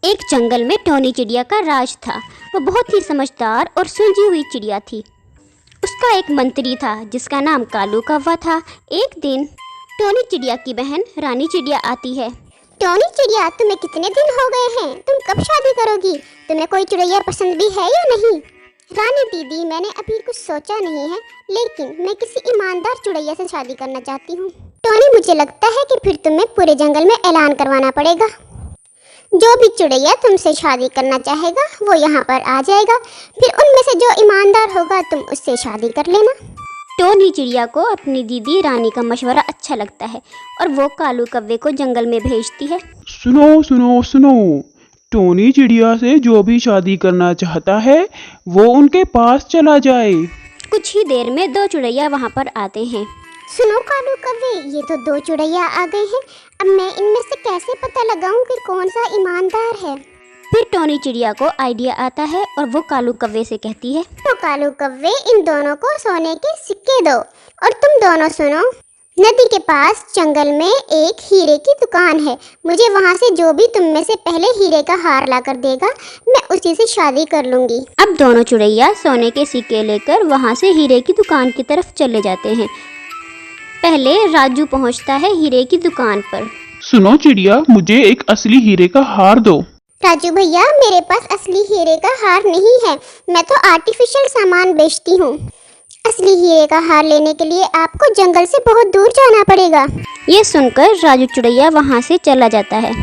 एक जंगल में टोनी चिड़िया का राज था। वो बहुत ही समझदार और सुलझी हुई चिड़िया थी। उसका एक मंत्री था जिसका नाम कालू कौवा था। एक दिन टोनी चिड़िया की बहन रानी चिड़िया आती है। टोनी चिड़िया, तुम्हें कितने दिन हो गए हैं? तुम कब शादी करोगी? तुम्हें कोई चिड़िया पसंद भी है या नहीं? रानी दीदी, मैंने अभी कुछ सोचा नहीं है, लेकिन मैं किसी ईमानदार चिड़िया से शादी करना चाहती हूँ। टोनी, मुझे लगता है कि फिर तुम्हें पूरे जंगल में ऐलान करवाना पड़ेगा। जो भी चिड़िया तुमसे शादी करना चाहेगा वो यहाँ पर आ जाएगा। फिर उनमें से जो ईमानदार होगा तुम उससे शादी कर लेना। टोनी चिड़िया को अपनी दीदी रानी का मशवरा अच्छा लगता है और वो कालू कौवे को जंगल में भेजती है। सुनो सुनो सुनो, टोनी चिड़िया से जो भी शादी करना चाहता है वो उनके पास चला जाए। कुछ ही देर में दो चिड़िया वहाँ पर आते हैं। सुनो कालू कौवे, ये तो दो चिड़िया आ गए हैं। अब मैं इनमें से कैसे पता लगाऊं कि कौन सा ईमानदार है? फिर टोनी चिड़िया को आइडिया आता है और वो कालू कौवे से कहती है, तो कालू कौवे, इन दोनों को सोने के सिक्के दो और तुम दोनों सुनो। नदी के पास जंगल में एक हीरे की दुकान है। मुझे वहाँ से जो भी तुम में से पहले हीरे का हार ला कर देगा, मैं उसी से शादी कर लूँगी। अब दोनों चिड़िया सोने के सिक्के लेकर वहाँ से हीरे की दुकान की तरफ चले जाते हैं। पहले राजू पहुँचता है हीरे की दुकान पर। सुनो चिड़िया, मुझे एक असली हीरे का हार दो। राजू भैया, मेरे पास असली हीरे का हार नहीं है, मैं तो आर्टिफिशियल सामान बेचती हूँ। असली हीरे का हार लेने के लिए आपको जंगल से बहुत दूर जाना पड़ेगा। ये सुनकर राजू चिड़िया वहाँ से चला जाता है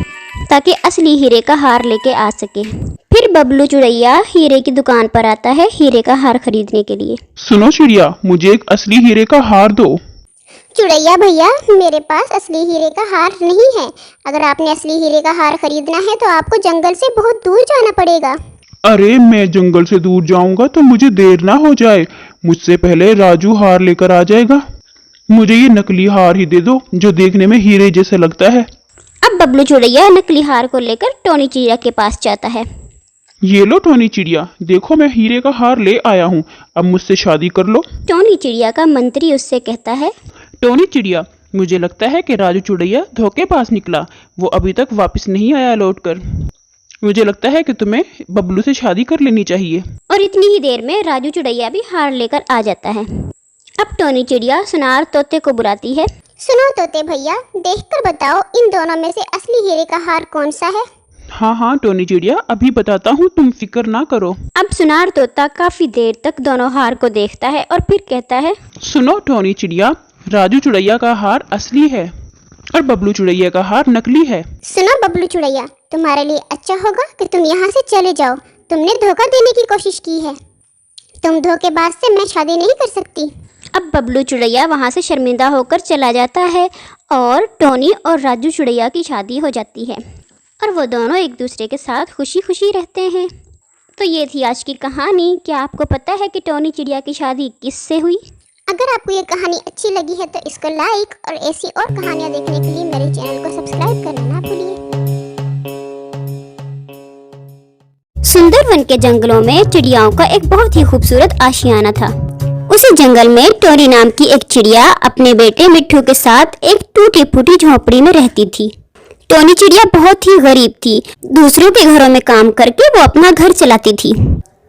ताकि असली हीरे का हार लेके आ सके। फिर बबलू चिड़िया हीरे की दुकान पर आता है हीरे का हार खरीदने के लिए। सुनो चिड़िया, मुझे एक असली हीरे का हार दो। चिड़ैया भैया, मेरे पास असली हीरे का हार नहीं है। अगर आपने असली हीरे का हार खरीदना है तो आपको जंगल से बहुत दूर जाना पड़ेगा। अरे मैं जंगल से दूर जाऊंगा तो मुझे देर ना हो जाए। मुझसे पहले राजू हार लेकर आ जाएगा। मुझे ये नकली हार ही दे दो जो देखने में हीरे जैसे लगता है। अब बबलू चिड़िया नकली हार को लेकर टोनी चिड़िया के पास जाता है। ये लो टोनी चिड़िया, देखो मैं हीरे का हार ले आया हूँ, अब मुझसे शादी कर लो। टोनी चिड़िया का मंत्री उससे कहता है, टोनी चिड़िया, मुझे लगता है कि राजू चिड़िया धोखे पास निकला। वो अभी तक वापस नहीं आया लौटकर। मुझे लगता है कि तुम्हें बबलू से शादी कर लेनी चाहिए। और इतनी ही देर में राजू चिड़िया भी हार लेकर आ जाता है। अब टोनी चिड़िया सुनार तोते को बुलाती है। सुनो तोते भैया, देखकर बताओ इन दोनों में से असली हीरे का हार कौन सा है? हाँ हाँ टोनी चिड़िया, अभी बताता हूँ, तुम फिक्र ना करो। अब सुनार तोता काफी देर तक दोनों हार को देखता है और फिर कहता है, सुनो टोनी चिड़िया, राजू चिड़िया का हार असली है और बबलू चिड़िया का हार नकली है। सुनो बबलू चिड़ैया, तुम्हारे लिए अच्छा होगा कि तुम यहाँ से चले जाओ। तुमने धोखा देने की कोशिश की है। तुम धोखेबाज से मैं शादी नहीं कर सकती। अब बबलू चिड़िया वहाँ से शर्मिंदा होकर चला जाता है और टोनी और राजू चिड़िया की शादी हो जाती है और वो दोनों एक दूसरे के साथ खुशी खुशी रहते हैं। तो ये थी आज की कहानी। क्या आपको पता है कि टोनी चिड़िया की शादी किससे हुई? अगर आपको ये कहानी अच्छी लगी है तो इसको लाइक और ऐसी और कहानियाँ देखने के लिए मेरे चैनल को सब्सक्राइब करना ना भूलिए। सुंदरवन के जंगलों में चिड़ियाओं का एक बहुत ही खूबसूरत आशियाना था। उसी जंगल में टोनी नाम की एक चिड़िया अपने बेटे मिट्ठू के साथ एक टूटी फूटी झोपड़ी में रहती थी। टोनी चिड़िया बहुत ही गरीब थी। दूसरों के घरों में काम करके वो अपना घर चलाती थी।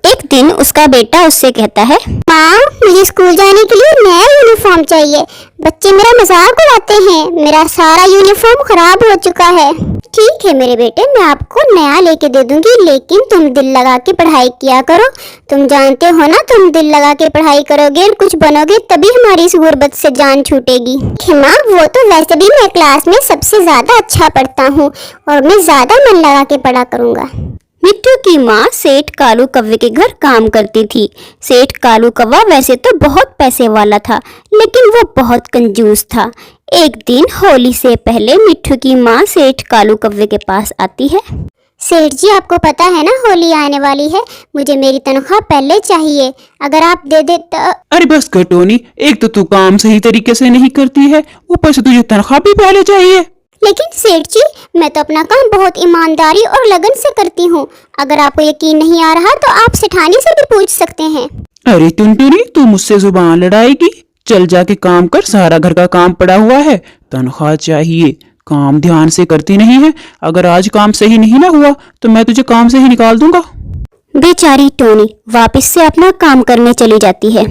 एक दिन उसका बेटा उससे कहता है, माँ, मुझे स्कूल जाने के लिए नया यूनिफॉर्म चाहिए। बच्चे मेरा मजाक उड़ाते हैं, मेरा सारा यूनिफॉर्म खराब हो चुका है। ठीक है मेरे बेटे, मैं आपको नया लेके दे दूंगी, लेकिन तुम दिल लगा के पढ़ाई किया करो। तुम जानते हो ना, तुम दिल लगा के पढ़ाई करोगे, कुछ बनोगे, तभी हमारी इस गुर्बत से जान छूटेगी। माँ, वो तो वैसे भी मैं क्लास में सबसे ज्यादा अच्छा पढ़ता हूँ और मैं ज्यादा मन लगा के पढ़ा करूँगा। मिट्ठू की माँ सेठ कालू कौवे के घर काम करती थी। सेठ कालू कौवा वैसे तो बहुत पैसे वाला था, लेकिन वो बहुत कंजूस था। एक दिन होली से पहले मिट्ठू की माँ सेठ कालू कौवे के पास आती है। सेठ जी, आपको पता है ना होली आने वाली है, मुझे मेरी तनख्वाह पहले चाहिए। अगर आप दे दे तो। अरे बस कर टोनी, एक तो तू काम सही तरीके से नहीं करती है, ऊपर से तुझे तनख्वाह भी पहले चाहिए। लेकिन सेठ जी, मैं तो अपना काम बहुत ईमानदारी और लगन से करती हूँ। अगर आपको यकीन नहीं आ रहा तो आप सेठानी से भी पूछ सकते हैं। अरे टुनटुनी, तू मुझसे जुबान लड़ाएगी? चल जाके काम कर, सारा घर का काम पड़ा हुआ है। तनख्वाह चाहिए, काम ध्यान से करती नहीं है। अगर आज काम सही नहीं ना हुआ तो मैं तुझे काम से ही निकाल दूंगा। बेचारी टोनी वापस से अपना काम करने चली जाती है।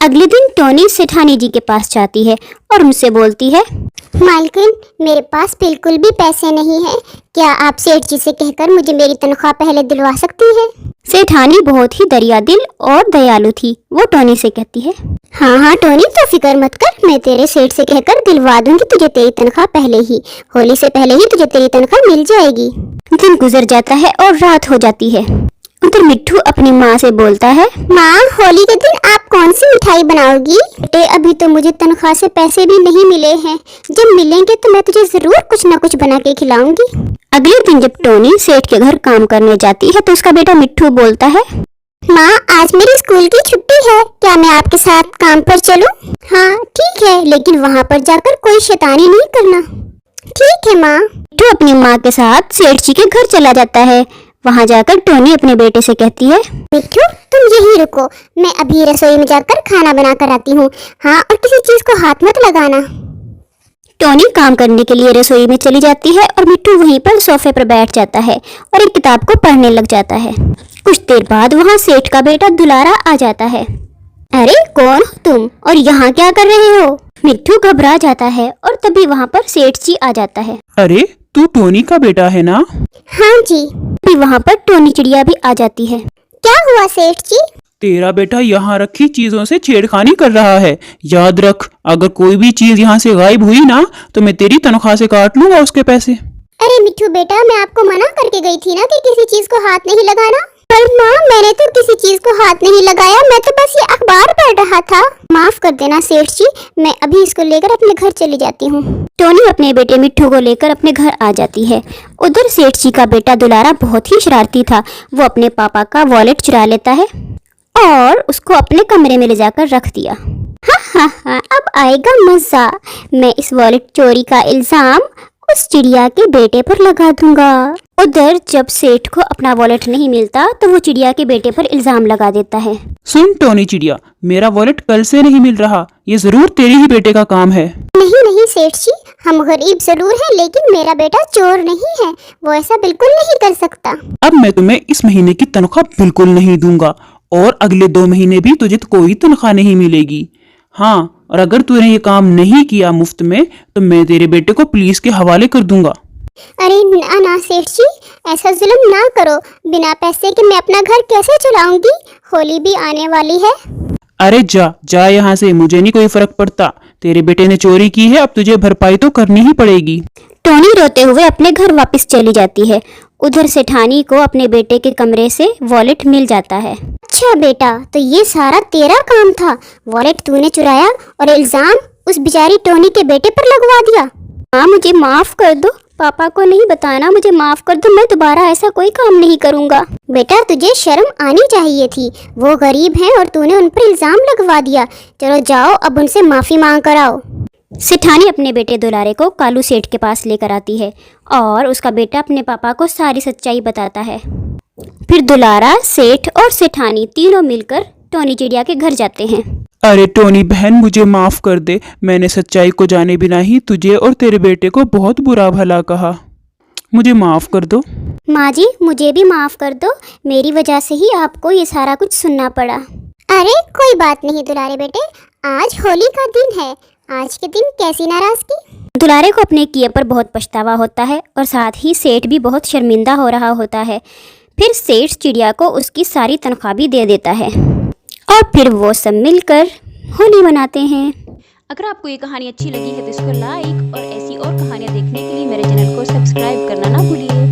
अगले दिन टोनी सेठानी जी के पास जाती है और उनसे बोलती है, मालकिन, मेरे पास बिल्कुल भी पैसे नहीं है। क्या आप सेठ जी से कहकर मुझे मेरी तनख्वाह पहले दिलवा सकती है? सेठानी बहुत ही दरिया दिल और दयालु थी। वो टोनी से कहती है, हाँ हाँ टोनी, तो फिक्र मत कर, मैं तेरे सेठ से कहकर दिलवा दूंगी तुझे तेरी तनख्वाह पहले ही। होली से पहले ही तुझे तेरी तनख्वाह मिल जाएगी। दिन गुजर जाता है और रात हो जाती है। उधर मिट्ठू अपनी माँ से बोलता है, माँ, होली के दिन आप कौन सी मिठाई बनाओगी? बेटे, अभी तो मुझे तनख्वाह से पैसे भी नहीं मिले हैं। जब मिलेंगे तो मैं तुझे जरूर कुछ न कुछ बना के खिलाऊंगी। अगले दिन जब टोनी सेठ के घर काम करने जाती है तो उसका बेटा मिट्ठू बोलता है, माँ, आज मेरी स्कूल की छुट्टी है, क्या मैं आपके साथ काम पर चलूं? हाँ ठीक है, लेकिन वहाँ पर जाकर कोई शैतानी नहीं करना। ठीक है माँ। मिट्ठू अपनी माँ के साथ सेठ जी के घर चला जाता है। वहाँ जाकर टोनी अपने बेटे से कहती है, मिट्ठू, तुम यहीं रुको, मैं अभी रसोई में जाकर खाना बना कर आती हूँ। हाँ, और किसी चीज को हाथ मत लगाना। टोनी काम करने के लिए रसोई में चली जाती है और मिट्ठू वहीं पर सोफे पर बैठ जाता है और एक किताब को पढ़ने लग जाता है। कुछ देर बाद वहाँ सेठ का बेटा दुलारा आ जाता है। अरे कौन हो तुम और यहाँ क्या कर रहे हो? मिट्ठू घबरा जाता है और तभी वहाँ पर सेठ जी आ जाता है। अरे तू टोनी का बेटा है ना? हाँ जी। तभी वहाँ पर टोनी चिड़िया भी आ जाती है। क्या हुआ सेठ जी? तेरा बेटा यहाँ रखी चीजों से छेड़खानी कर रहा है। याद रख, अगर कोई भी चीज यहाँ से गायब हुई ना तो मैं तेरी तनख्वाह से काट लूंगा उसके पैसे। अरे मिट्ठू बेटा, मैं आपको मना करके गई थी ना कि किसी चीज को हाथ नहीं लगाना। पर माँ, मैंने तो किसी चीज को हाथ नहीं लगाया, मैं तो बस ये अखबार पढ़ रहा था। माफ कर देना सेठ जी, मैं अभी इसको लेकर अपने घर चली जाती हूँ। टोनी अपने बेटे मिट्ठू को लेकर अपने घर आ जाती है। उधर सेठ जी का बेटा दुलारा बहुत ही शरारती था। वो अपने पापा का वॉलेट चुरा लेता है और उसको अपने कमरे में ले जाकर रख दिया। हाँ, अब आएगा मजा। मैं इस वॉलेट चोरी का इल्जाम उस चिड़िया के बेटे पर लगा दूंगा। उधर जब सेठ को अपना वॉलेट नहीं मिलता तो वो चिड़िया के बेटे पर इल्जाम लगा देता है। सुन टोनी चिड़िया, मेरा वॉलेट कल से नहीं मिल रहा। ये जरूर तेरे ही बेटे का काम है। नहीं नहीं सेठ जी, हम गरीब जरूर हैं, लेकिन मेरा बेटा चोर नहीं है। वो ऐसा बिल्कुल नहीं कर सकता। अब मैं तुम्हें इस महीने की तनख्वाह बिल्कुल नहीं दूंगा और अगले 2 महीने भी तुझे कोई तनख्वाह नहीं मिलेगी। हाँ, और अगर तूने ये काम नहीं किया मुफ्त में तो मैं तेरे बेटे को पुलिस के हवाले कर दूंगा। अरे ना सेठ जी, ऐसा जुल्म ना करो। बिना पैसे के मैं अपना घर कैसे चलाऊंगी? होली भी आने वाली है। अरे जा यहाँ से, मुझे नहीं कोई फर्क पड़ता। तेरे बेटे ने चोरी की है, अब तुझे भरपाई तो करनी ही पड़ेगी। टोनी रोते हुए अपने घर वापस चली जाती है। उधर सेठानी को अपने बेटे के कमरे से वॉलेट मिल जाता है। अच्छा बेटा, तो ये सारा तेरा काम था? वॉलेट तूने चुराया और इल्जाम उस बेचारी टोनी के बेटे पर लगवा दिया। हाँ, मुझे माफ कर दो। पापा को नहीं बताना, मुझे माफ कर दो। मैं दोबारा ऐसा कोई काम नहीं करूँगा। बेटा, तुझे शर्म आनी चाहिए थी। वो गरीब हैं और तूने उन पर इल्जाम लगवा दिया। चलो जाओ, अब उनसे माफी मांग कर आओ। सेठानी अपने बेटे दुलारे को कालू सेठ के पास लेकर आती है और उसका बेटा अपने पापा को सारी सच्चाई बताता है। फिर दुलारा, सेठ और सेठानी तीनों मिलकर टोनी चिड़िया के घर जाते हैं। अरे टोनी बहन, मुझे माफ कर दे। मैंने सच्चाई को जाने बिना ही तुझे और तेरे बेटे को बहुत बुरा भला कहा। मुझे माफ कर दो। माँ जी, मुझे भी माफ कर दो। मेरी वजह से ही आपको ये सारा कुछ सुनना पड़ा। अरे कोई बात नहीं दुलारे बेटे, आज होली का दिन है। आज के दिन कैसी नाराजगी? दुलारे को अपने किए पर बहुत पछतावा होता है और साथ ही सेठ भी बहुत शर्मिंदा हो रहा होता है। फिर सेठ चिड़िया को उसकी सारी तनख्वाह भी दे देता है और फिर वो सब मिलकर होली मनाते हैं। अगर आपको ये कहानी अच्छी लगी है तो इसको लाइक और ऐसी और कहानियाँ देखने के लिए मेरे चैनल को सब्सक्राइब करना ना भूलिए।